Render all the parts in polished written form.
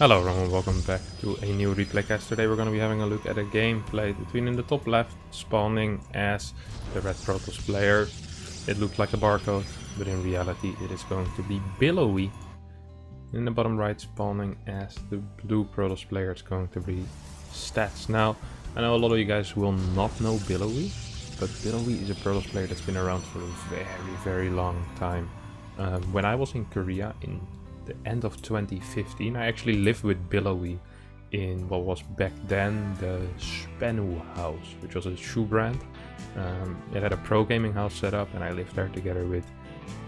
Hello everyone, welcome back to a new replay cast. Today we're going to be having a look at a gameplay between in the top left spawning as the red Protoss player. It looked like a barcode, but in reality it is going to be Billowy. In the bottom right spawning as the blue Protoss player, it's going to be Stats. Now, I know a lot of you guys will not know Billowy, but Billowy is a Protoss player that's been around for a very long time. When I was in Korea in the end of 2015, I actually lived with Billowy in what was back then the Spenu house, which was a shoe brand. It had a pro gaming house set up, and I lived there together with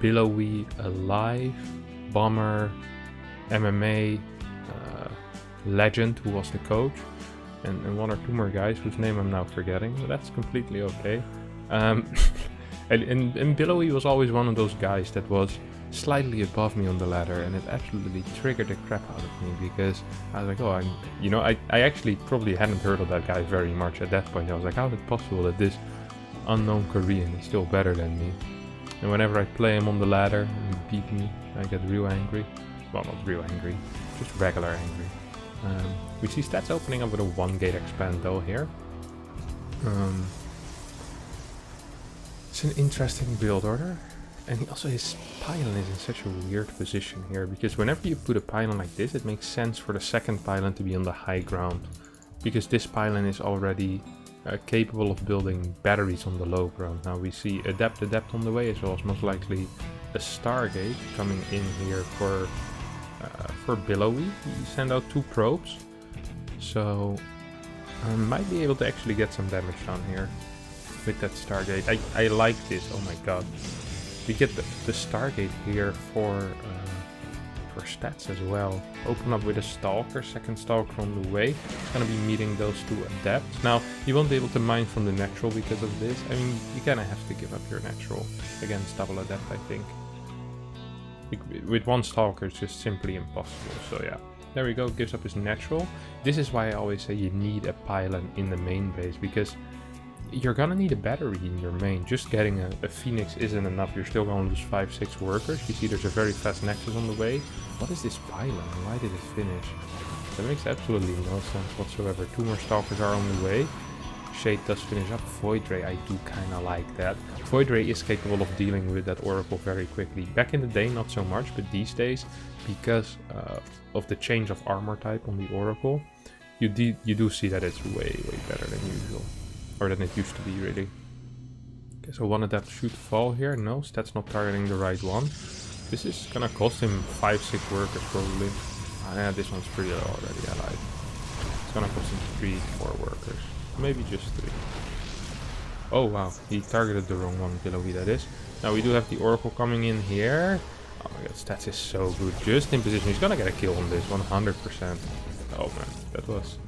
Billowy, Alive, Bomber, MMA, Legend, who was the coach, and one or two more guys whose name I'm now forgetting, but that's completely okay. And Billowy was always one of those guys that was slightly above me on the ladder, and it absolutely triggered the crap out of me because I was like, oh, I actually probably hadn't heard of that guy very much at that point. I was like, how is it possible that this unknown Korean is still better than me? And whenever I play him on the ladder and he beat me, I get real angry. Well, not real angry, just regular angry. We see Stats opening up with a 1-gate expando here. It's an interesting build order. And also his pylon is in such a weird position here, because whenever you put a pylon like this, it makes sense for the second pylon to be on the high ground, because this pylon is already capable of building batteries on the low ground. Now we see adept on the way, as well as most likely a Stargate coming in here for Billowy. You send out 2 probes, so I might be able to actually get some damage down here with that Stargate. I like this. Oh my god. We get the Stargate here for Stats as well. Open up with a Stalker, second Stalker on the way. It's gonna be meeting those 2 Adepts. Now, you won't be able to mine from the natural because of this. I mean, you kinda have to give up your natural against double Adept, I think. With 1 Stalker, it's just simply impossible, so yeah. There we go, gives up his natural. This is why I always say you need a pylon in the main base, because you're gonna need a battery in your main. Just getting a Phoenix isn't enough. You're still gonna lose 5-6 workers. You see there's a very fast Nexus on the way. What is this pylon? Why did it finish? That makes absolutely no sense whatsoever. 2 more Stalkers are on the way. Shade does finish up. Void Ray, I do kinda like that. Void Ray is capable of dealing with that Oracle very quickly. Back in the day, not so much, but these days, because of the change of armor type on the Oracle, you do see that it's way better than usual. Or than it used to be, really. Okay, so 1 Adept should fall here. No, Stats not targeting the right one. This is gonna cost him 5-6 workers probably. Yeah, this one's pretty low already, I lied. It's gonna cost him 3-4 workers. Maybe just 3. Oh wow, he targeted the wrong one, Billowy that is. Now we do have the Oracle coming in here. Oh my god, Stats is so good. Just in position. He's gonna get a kill on this, 100%. Oh man, that was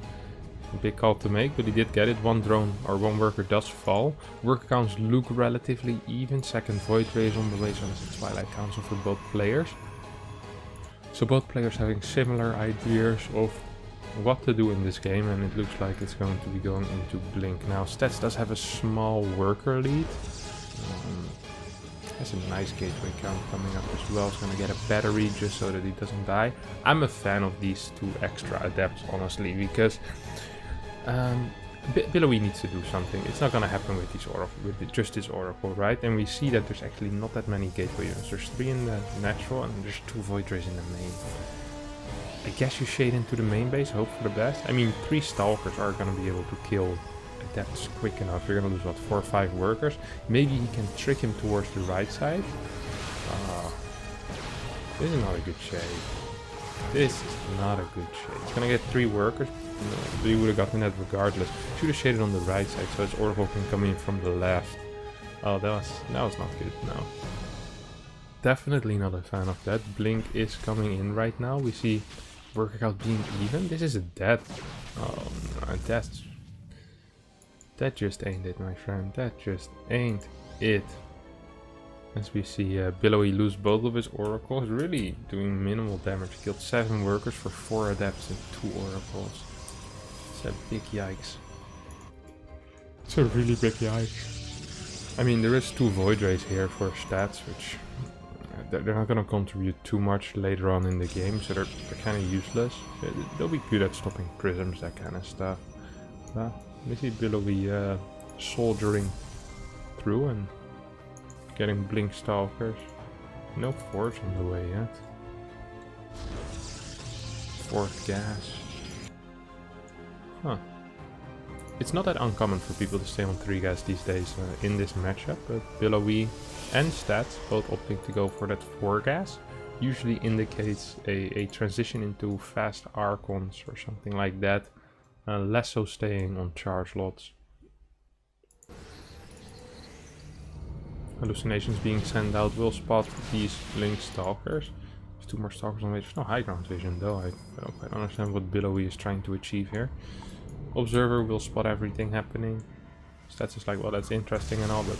a big call to make, but he did get it. 1 drone or 1 worker does fall. Worker counts look relatively even. Second Void Ray is on the way, so it's a Twilight Council for both players. So both players having similar ideas of what to do in this game, and it looks like it's going to be going into Blink. Now Stats does have a small worker lead. Has a nice gateway count coming up as well. He's gonna get a battery just so that he doesn't die. I'm a fan of these 2 extra Adepts, honestly, because Billowy needs to do something. It's not gonna happen with these Oracle, just this Oracle, right? And we see that there's actually not that many gateway units. There's 3 in the natural, and there's 2 Void Rays in the main. I guess you shade into the main base, hope for the best. I mean, 3 Stalkers are gonna be able to kill Adepts quick enough. You're gonna lose what, 4 or 5 workers. Maybe he can trick him towards the right side. This is not a good shade. This is not a good shade. He's gonna get 3 workers. No, but he would have gotten that regardless. Should have shaded on the right side so his Oracle can come in from the left. Oh, that was not good. No. Definitely not a fan of that. Blink is coming in right now. We see worker count being even. This is a dead. Oh no, that just ain't it, my friend. That just ain't it. As we see Billowy lose both of his Oracles, really doing minimal damage. Killed 7 workers for 4 Adepts and 2 Oracles. It's a big yikes. It's a really big yikes. I mean, there is 2 Void Rays here for Stats, which They're not going to contribute too much later on in the game, so they're kind of useless. They'll be good at stopping prisms, that kind of stuff. Let me see Billowy soldiering through and getting blink stalkers. No forge on the way yet. Fourth gas. Huh. It's not that uncommon for people to stay on 3 gas these days in this matchup, but Billowy and Stats both opting to go for that 4 gas usually indicates a transition into fast Archons or something like that, less so staying on charge lots. Hallucinations being sent out will spot these Blink Stalkers. There's 2 more Stalkers on the way. There's no high ground vision though. I don't quite understand what Billowy is trying to achieve here. Observer will spot everything happening. Stats is like, well, that's interesting and all, but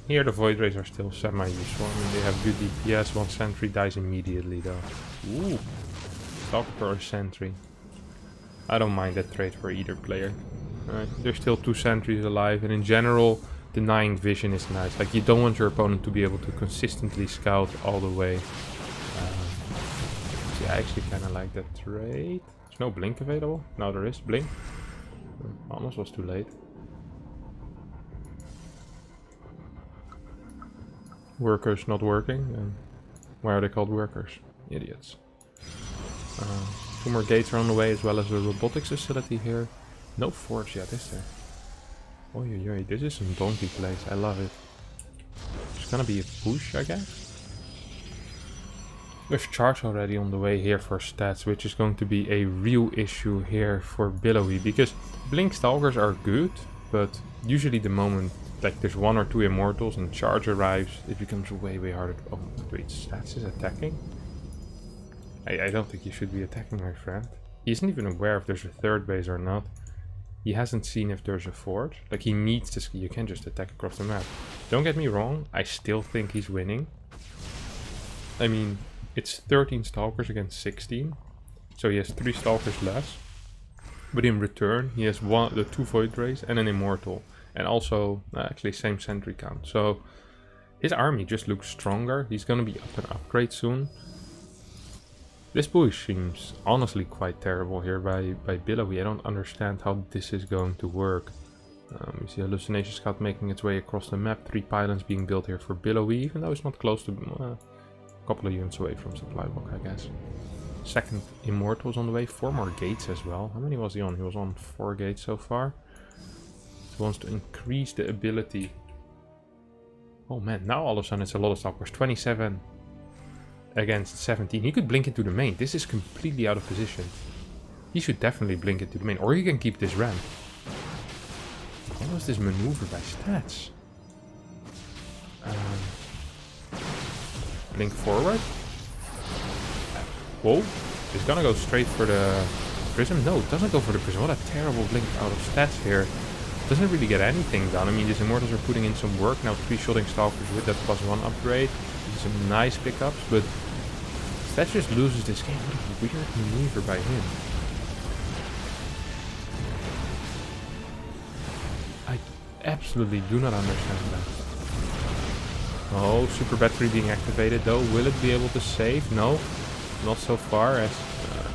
here the Void Rays are still semi-useful. I mean, they have good DPS. 1 sentry dies immediately though. Ooh, Stalker or Sentry. I don't mind that trade for either player. There's still 2 sentries alive, and in general, denying vision is nice. Like, you don't want your opponent to be able to consistently scout all the way. So yeah, I actually kind of like that trade. There's no blink available. Now there is blink. Almost was too late. Workers not working. And why are they called workers? Idiots. 2 more gates are on the way, as well as a robotics facility here. No forge yet, is there? Oi, this is some donkey place. I love it. There's gonna be a push, I guess. There's charge already on the way here for Stats, which is going to be a real issue here for Billowy, because Blink Stalkers are good, but usually the moment like there's 1 or 2 Immortals and charge arrives, it becomes way harder. Oh wait, Stats is attacking? I don't think you should be attacking, my friend. He isn't even aware if there's a 3rd base or not. He hasn't seen if there's a forge. Like, he needs to. You can't just attack across the map. Don't get me wrong, I still think he's winning. I mean, it's 13 Stalkers against 16. So he has 3 Stalkers less. But in return, he has the 2 Void Rays and an Immortal. And also, actually, same sentry count. So his army just looks stronger. He's gonna be up and upgrade soon. This push seems honestly quite terrible here by Billowy. I don't understand how this is going to work. You see Hallucination Scout making its way across the map. 3 pylons being built here for Billowy, even though it's not close to a couple of units away from supply block, I guess. 2nd Immortals on the way. 4 more gates as well. How many was he on? He was on 4 gates so far. He wants to increase the ability. Oh man, now all of a sudden it's a lot of Stalkers. 27 against 17. He could blink into the main. This is completely out of position. He should definitely blink into the main, or he can keep this ramp. What was this maneuver by Stats? Blink forward. Whoa, he's gonna go straight for the prism. No, it doesn't go for the prism. What a terrible blink out of Stats here. Doesn't really get anything done. I mean, these Immortals are putting in some work. Now 3 shooting Stalkers with that +1 upgrade. Some nice pickups, but Stats just loses this game. What a weird maneuver by him. I absolutely do not understand that. Oh, super battery being activated though. Will it be able to save? No, not so far, as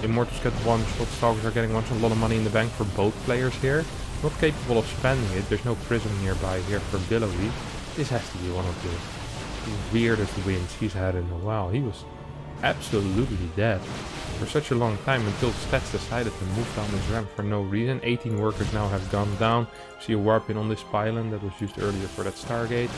Immortals get 1 shot, Stalkers are getting 1 shot. A lot of money in the bank for both players here. Not capable of spending it. There's no prism nearby here for Billowy. This has to be one of the weirdest wins he's had in a while. He was absolutely dead for such a long time until Stats decided to move down his ramp for no reason. 18 workers now have gone down. See a warp in on this pylon that was used earlier for that Stargate.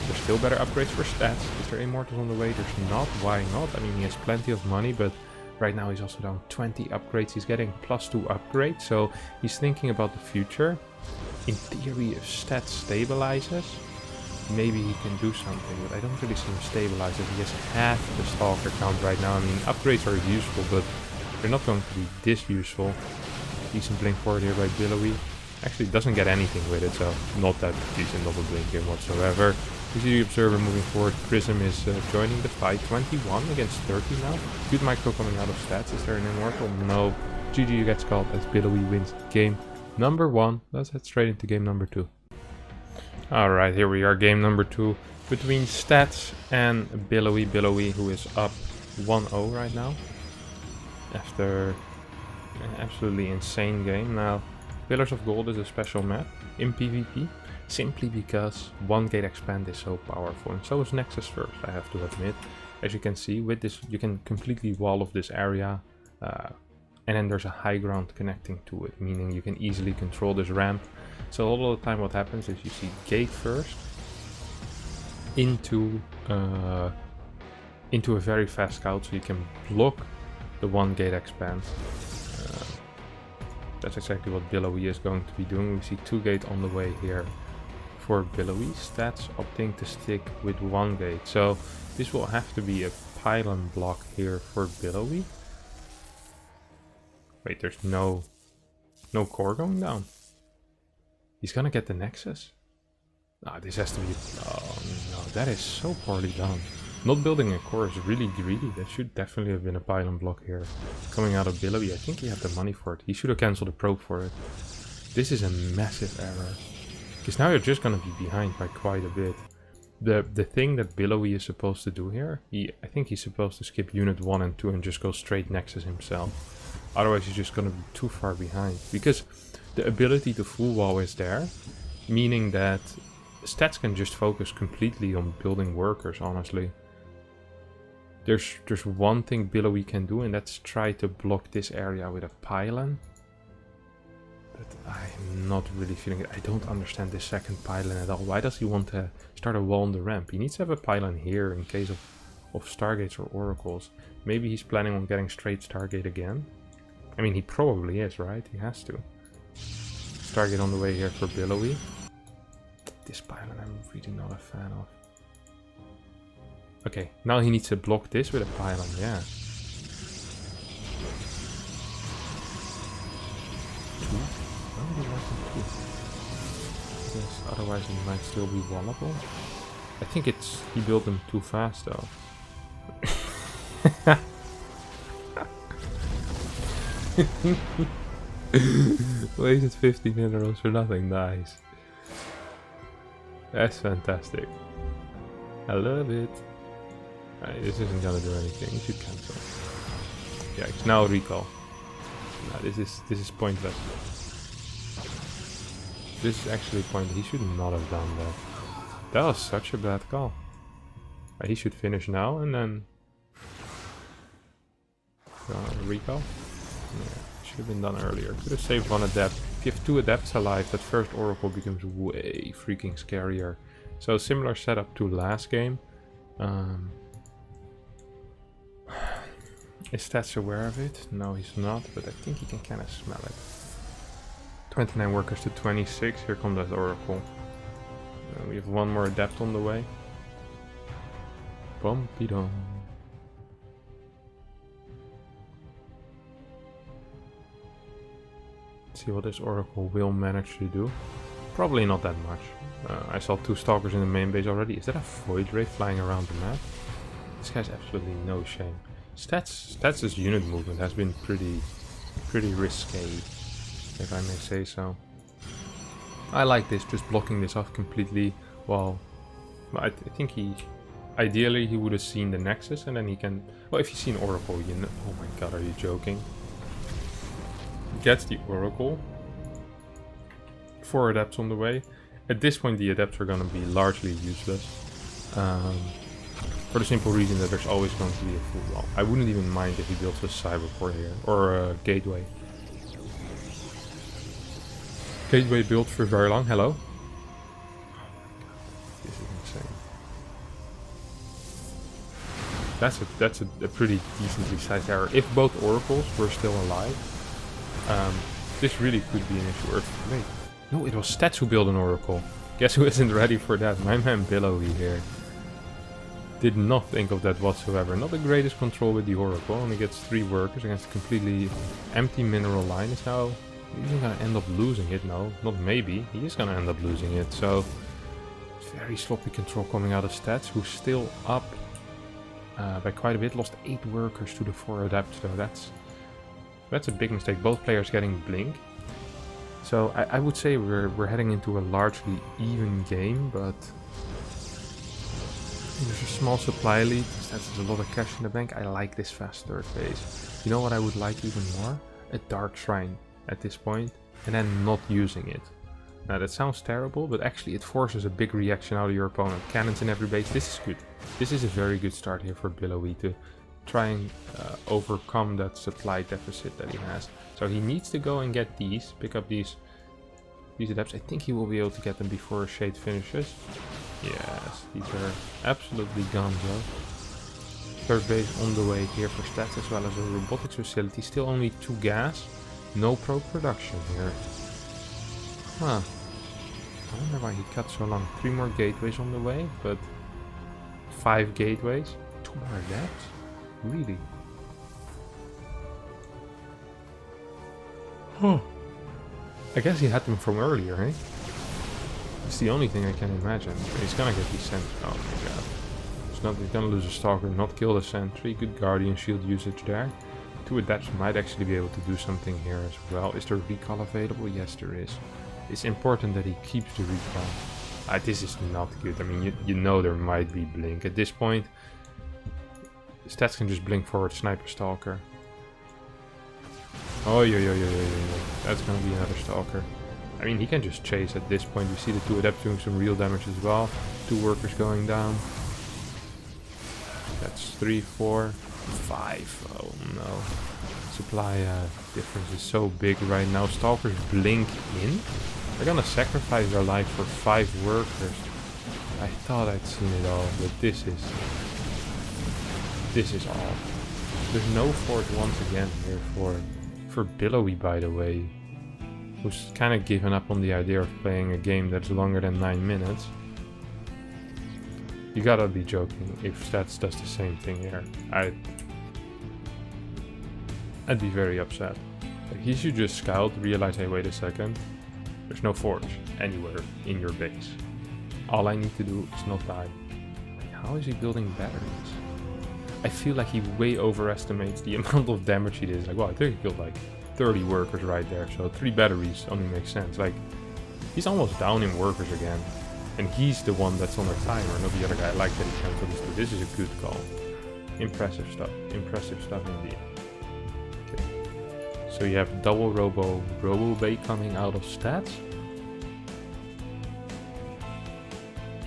There's still better upgrades for Stats. Is there Immortals on the way? There's not. Why not? I mean, he has plenty of money, but right now he's also down 20 upgrades. He's getting +2 upgrades, so he's thinking about the future. In theory, if Stats stabilizes, maybe he can do something, but I don't really see him stabilize it. He has half the Stalker count right now. I mean, upgrades are useful, but they're not going to be this useful. Decent blink forward here by Billowy. Actually doesn't get anything with it, so not that decent of a blink in whatsoever. You see the Observer moving forward. Prism is joining the fight. 21 against 30 now. Good micro coming out of Stats. Is there an Immortal? No. GG gets called as Billowy wins game number 1. Let's head straight into game number 2. Alright, here we are, game number 2. between Stats and Billowy. Billowy, who is up 1-0 right now after an absolutely insane game. Now, Pillars of Gold is a special map in PvP, simply because one gate expand is so powerful, and so is Nexus First, I have to admit. As you can see, with this you can completely wall off this area, and then there's a high ground connecting to it, meaning you can easily control this ramp. So all of the time what happens is you see gate first into a very fast scout, so you can block the one gate expand. That's exactly what Billowy is going to be doing. We see 2 gate on the way here for Billowy. Stats opting to stick with 1 gate. So this will have to be a pylon block here for Billowy. Wait, there's no core going down. He's gonna get the Nexus. Ah, this has to be... Oh no, that is so poorly done. Not building a core is really greedy. That should definitely have been a pylon block here. Coming out of Billowy, I think he had the money for it. He should have cancelled the probe for it. This is a massive error. Because now you're just gonna be behind by quite a bit. The thing that Billowy is supposed to do here, I think he's supposed to skip unit 1 and 2 and just go straight Nexus himself. Otherwise he's just gonna be too far behind. Because the ability to full wall is there, meaning that Stats can just focus completely on building workers, honestly. There's one thing Billowy can do, and that's try to block this area with a pylon. But I'm not really feeling it. I don't understand this second pylon at all. Why does he want to start a wall on the ramp? He needs to have a pylon here in case of Stargates or Oracles. Maybe he's planning on getting straight Stargate again. I mean, he probably is, right? He has to. Stargate on the way here for Billowy. This pylon I'm really not a fan of. Okay, now he needs to block this with a pylon, yeah. Two? Why would he want him two? Because otherwise he might still be wallable. I think he built them too fast though. Wasted 50 minerals for nothing, nice. That's fantastic. I love it. This isn't gonna do anything. You should cancel. Yeah, it's now recall. No, this is pointless. This is actually pointless. He should not have done that. That was such a bad call. He should finish now and then recall. Yeah, should have been done earlier. Could have saved 1 adept. If you have 2 adepts alive, that first oracle becomes way freaking scarier. So similar setup to last game. Is Stats aware of it? No, he's not, but I think he can kind of smell it. 29 workers to 26. Here comes that oracle. We have 1 more adept on the way. Bumpy dum. See what this oracle will manage to do. Probably not that much. I saw 2 stalkers in the main base already. Is that a void ray flying around the map? This guy's absolutely no shame. Stats' unit movement has been pretty risque, if I may say so. I like this, just blocking this off completely. Well, I think ideally he would have seen the Nexus, and then he can. Well, if you see an Oracle, you know. Oh my god, are you joking? Gets the Oracle. 4 adepts on the way. At this point, the adepts are gonna be largely useless. For the simple reason that there's always going to be a full wall. I wouldn't even mind if he built a cyberport here, or a gateway. Gateway built for very long. Hello? Oh my god, this is insane. That's a pretty decently sized error. If both oracles were still alive, this really could be an issue. Wait, no, it was Stats who built an oracle. Guess who isn't ready for that? My man Billowy here. Did not think of that whatsoever. Not the greatest control with the Oracle. Only gets 3 workers against a completely empty mineral line. Is now he's gonna end up losing it. No, not maybe. He is gonna end up losing it. So very sloppy control coming out of Stats, who's still up by quite a bit. Lost 8 workers to the 4 adepts though. That's a big mistake. Both players getting blink. So I would say we're heading into a largely even game, but There's a small supply lead. That's a lot of cash in the bank. I like this fast third phase. You know what I would like even more? A dark shrine at this point, and then not using it. Now that sounds terrible, but actually it forces a big reaction out of your opponent. Cannons in every base. This is good. This is a very good start here for Billowy to try and overcome that supply deficit that he has. So he needs to go and get these, pick up these adepts. I think he will be able to get them before Shade finishes. Yes, these are absolutely gonzo. Third base on the way here for stats as well as a robotics facility. Still only 2 gas. No pro production here. Huh. I wonder why he cut so long. 3 more gateways on the way, but 5 gateways. 2 more adepts? Really? Huh. I guess he had them from earlier, eh? It's the only thing I can imagine. He's gonna get these sentry. Oh my god. He's gonna lose a stalker, not kill the sentry. Good guardian shield usage there. 2 adepts might actually be able to do something here as well. Is there recall available? Yes, there is. It's important that he keeps the recall. This is not good. I mean, you know there might be blink. At this point, stats can just blink forward, sniper stalker. Oh, that's gonna be another stalker. I mean, he can just chase at this point. You see the 2 adepts doing some real damage as well. 2 workers going down. That's 3, 4, 5. Oh no. Supply difference is so big right now. Stalkers blink in. They're gonna sacrifice their life for 5 workers. I thought I'd seen it all, but this is all. There's no force once again here for Billowy, by the way, who's kind of given up on the idea of playing a game that's longer than 9 minutes. You gotta be joking if Stats does the same thing here. I'd be very upset. Like, he should just scout, realize, hey, wait a second, there's no forge anywhere in your base. All I need to do is not die. Like, how is he building batteries? I feel like he way overestimates the amount of damage he did. Like, well, I think he killed like 30 workers right there, so 3 batteries only makes sense. Like, he's almost down in workers again. And he's the one that's on a timer, not the other guy. I like that he canceled this, but this is a good call. Impressive stuff indeed. Okay. So you have double Robo Bay coming out of stats.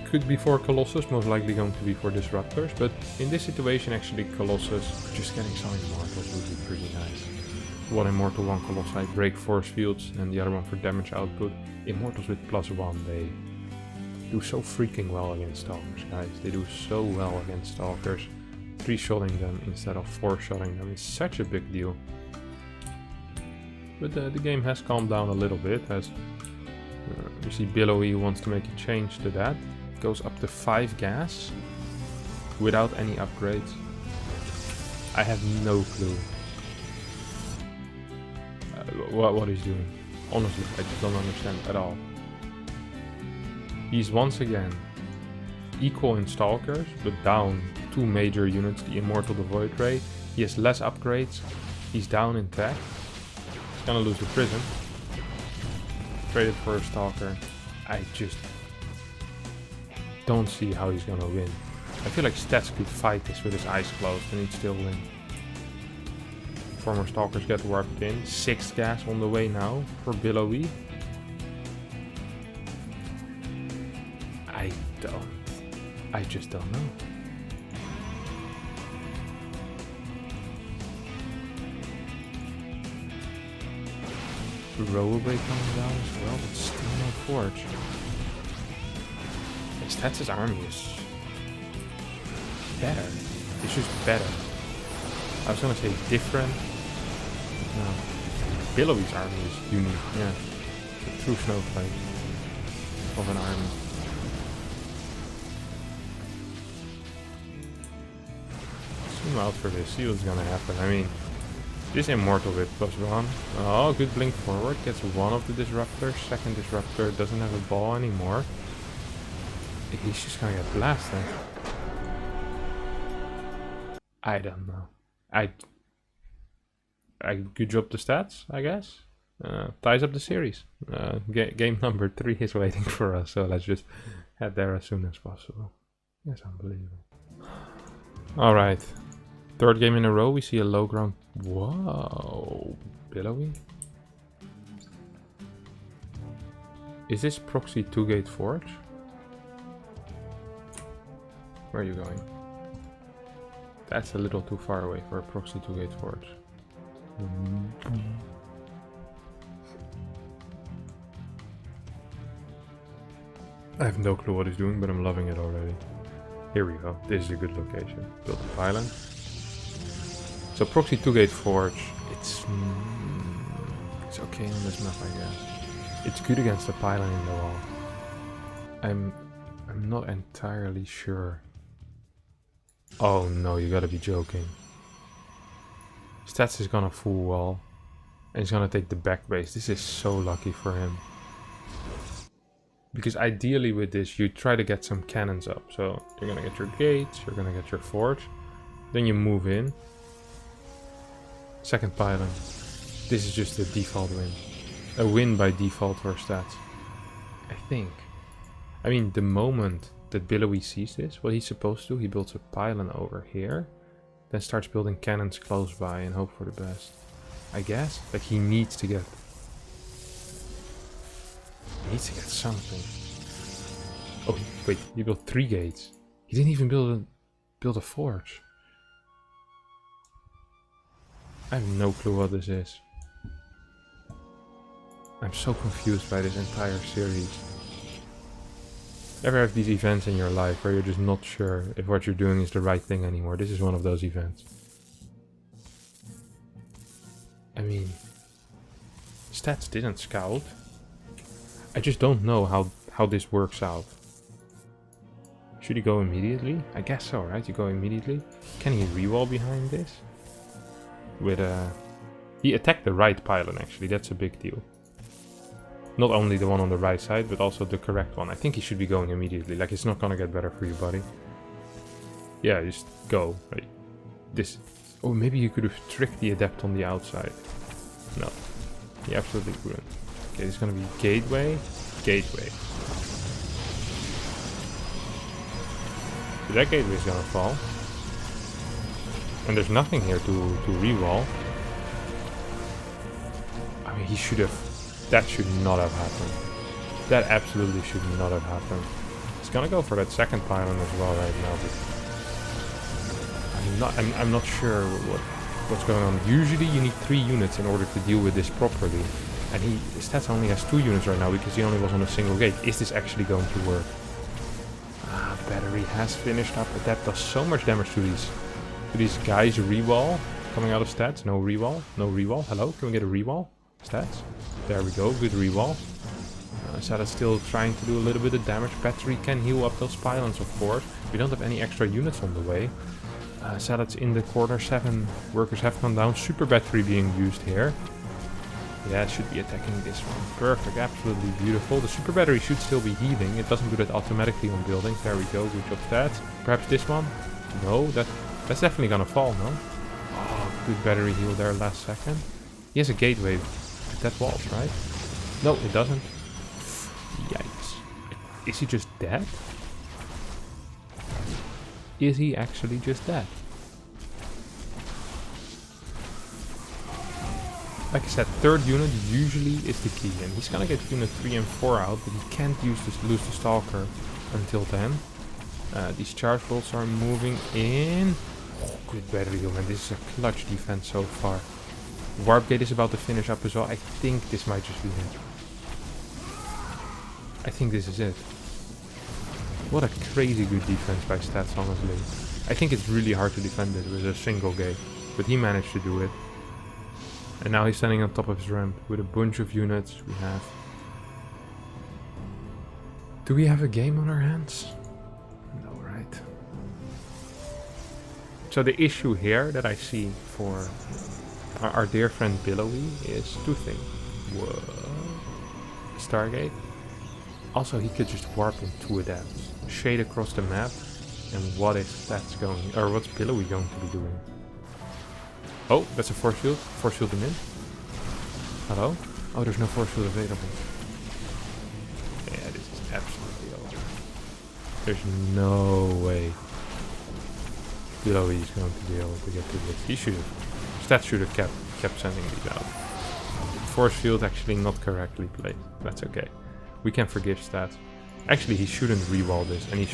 Could be for Colossus, most likely going to be for Disruptors, but in this situation actually Colossus just getting some Immortals would be pretty nice. 1 Immortal, 1 Colossi, break force fields, and the other one for damage output. Immortals with +1, they do so freaking well against Stalkers, guys. They do so well against Stalkers. 3-shotting them instead of 4-shotting them is such a big deal. But the game has calmed down a little bit, as you see Billowy wants to make a change to that. Goes up to 5 gas without any upgrades. I have no clue what he's doing. Honestly, I just don't understand at all. He's once again equal in Stalkers, but down 2 major units, the Immortal, the Void Ray. He has less upgrades. He's down in tech. He's gonna lose the prison. Traded for a Stalker. I just don't see how he's gonna win. I feel like Stats could fight this with his eyes closed and he'd still win. Former Stalkers get warped in. 6th gas on the way now for Billowy. I just don't know. Robobay coming down as well, but still no forge. Stats' army is better. It's just better. I was gonna say different. No. Billowy's army is unique, yeah. A true snowflake of an army. Zoom out for this, see what's gonna happen. I mean, this Immortal with +1. Oh, good blink forward. Gets 1 of the Disruptors. 2nd Disruptor doesn't have a ball anymore. He's just gonna get blasted. I don't know. Good job to Stats, I guess. Ties up the series. Game number 3 is waiting for us, so let's just head there as soon as possible. Yes, unbelievable. Alright. Third game in a row, we see a low ground. Whoa. Billowy? Is this proxy 2-gate forge? Where are you going? That's a little too far away for a proxy 2-gate forge. I have no clue what he's doing, but I'm loving it already. Here we go. This is a good location. Build a pylon. So proxy 2-gate forge. It's okay on this map, I guess. It's good against the pylon in the wall. I'm not entirely sure. Oh no, you gotta be joking. Stats is gonna full wall. And he's gonna take the back base. This is so lucky for him. Because ideally with this, you try to get some cannons up. So you're gonna get your gates, you're gonna get your forge. Then you move in. Second pylon. This is just a default win. A win by default for stats. I think. I mean, the moment that Billowy sees this, what he's supposed to, he builds a pylon over here. Then starts building cannons close by and hope for the best. I guess. Like he needs to get... He needs to get something. Oh, wait. He built 3 gates. He didn't even build a forge. I have no clue what this is. I'm so confused by this entire series. Ever have these events in your life where you're just not sure if what you're doing is the right thing anymore? This is one of those events. I mean, stats didn't scout. I just don't know how this works out. Should he go immediately? I guess so, right? You go immediately. Can he rewall behind this? With he attacked the right pylon actually, that's a big deal. Not only the one on the right side, but also the correct one. I think he should be going immediately, like it's not gonna get better for you, buddy. Yeah, just go. Right. This... Oh, maybe you could have tricked the adept on the outside. No, he absolutely couldn't. Okay, it's gonna be gateway, gateway. So that gateway is gonna fall. And there's nothing here to rewall. I mean, he should have... That should not have happened. That absolutely should not have happened. He's gonna go for that second pylon as well right now, but... I'm not sure what's going on. Usually you need 3 units in order to deal with this properly. And his stats only has 2 units right now because he only was on a single gate. Is this actually going to work? Ah, battery has finished up, but that does so much damage to these guys. Rewall coming out of stats. No rewall. No rewall. Hello, can we get a rewall? Stats. There we go. Good rewall. Salad's still trying to do a little bit of damage. Battery can heal up those pylons, of course. We don't have any extra units on the way. Salad's in the corner. 7 workers have gone down. Super battery being used here. Yeah, it should be attacking this one. Perfect. Absolutely beautiful. The super battery should still be healing. It doesn't do that automatically on buildings. There we go. Good job, stats. Perhaps this one? No, that's definitely gonna fall, no? Oh, good battery heal there last second. He has a gateway at that wall, right? No, it doesn't. Yikes. Is he just dead? Is he actually just dead? Like I said, third unit usually is the key, and he's gonna get unit 3 and 4 out, but he can't lose the stalker until then. These charge bolts are moving in. Oh, good battery heal, man. This is a clutch defense so far. Warp gate is about to finish up as well. I think this might just be it. I think this is it. What a crazy good defense by stats, honestly. I think it's really hard to defend it with a single gate, but he managed to do it. And now he's standing on top of his ramp with a bunch of units. We have... Do we have a game on our hands? No, right? So the issue here that I see for our dear friend Billowy is 2 things. Whoa. Stargate. Also, he could just warp into adapts. Shade across the map. And what is that's going... Or what's Billowy going to be doing? Oh, that's a force field. Force field him in. Hello? Oh, there's no force field available. Yeah, this is absolutely over. There's no way Billowy is going to be able to get to this. He should have. Stats should have kept sending these out. Force field actually not correctly played. That's okay. We can forgive stats. Actually, he shouldn't rewall this, and you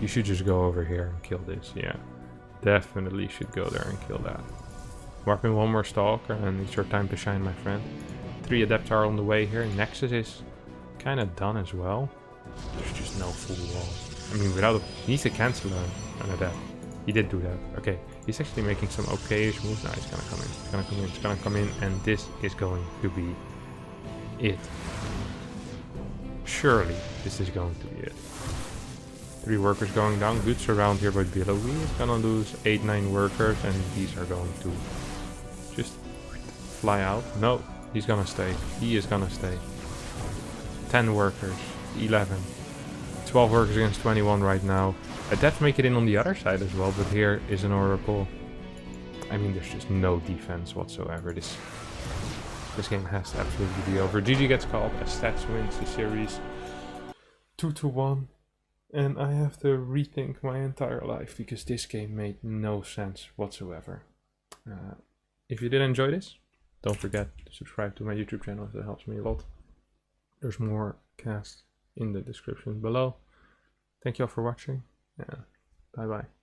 should just go over here and kill this. Yeah, definitely should go there and kill that. Warp in one more Stalker, and it's your time to shine, my friend. 3 Adepts are on the way here. Nexus is kind of done as well. There's just no full wall. I mean, without he needs to cancel an Adept. He did do that. Okay, he's actually making some okay-ish moves. Now he's gonna come in. It's gonna come in. It's gonna come in, and this is going to be it. Surely, this is going to be it. 3 workers going down. Good surround here by Billowy. He's gonna lose 8-9 workers, and these are going to just fly out. No, he's gonna stay. He is gonna stay. 10 workers. 11. 12 workers against 21 right now. Adepts make it in on the other side as well, but here is an Oracle. I mean, there's just no defense whatsoever. This game has to absolutely be over. GG gets called as Stats wins the series 2-1. And I have to rethink my entire life because this game made no sense whatsoever. If you did enjoy this, don't forget to subscribe to my YouTube channel if that helps me a lot. There's more casts in the description below. Thank you all for watching. Yeah, bye bye.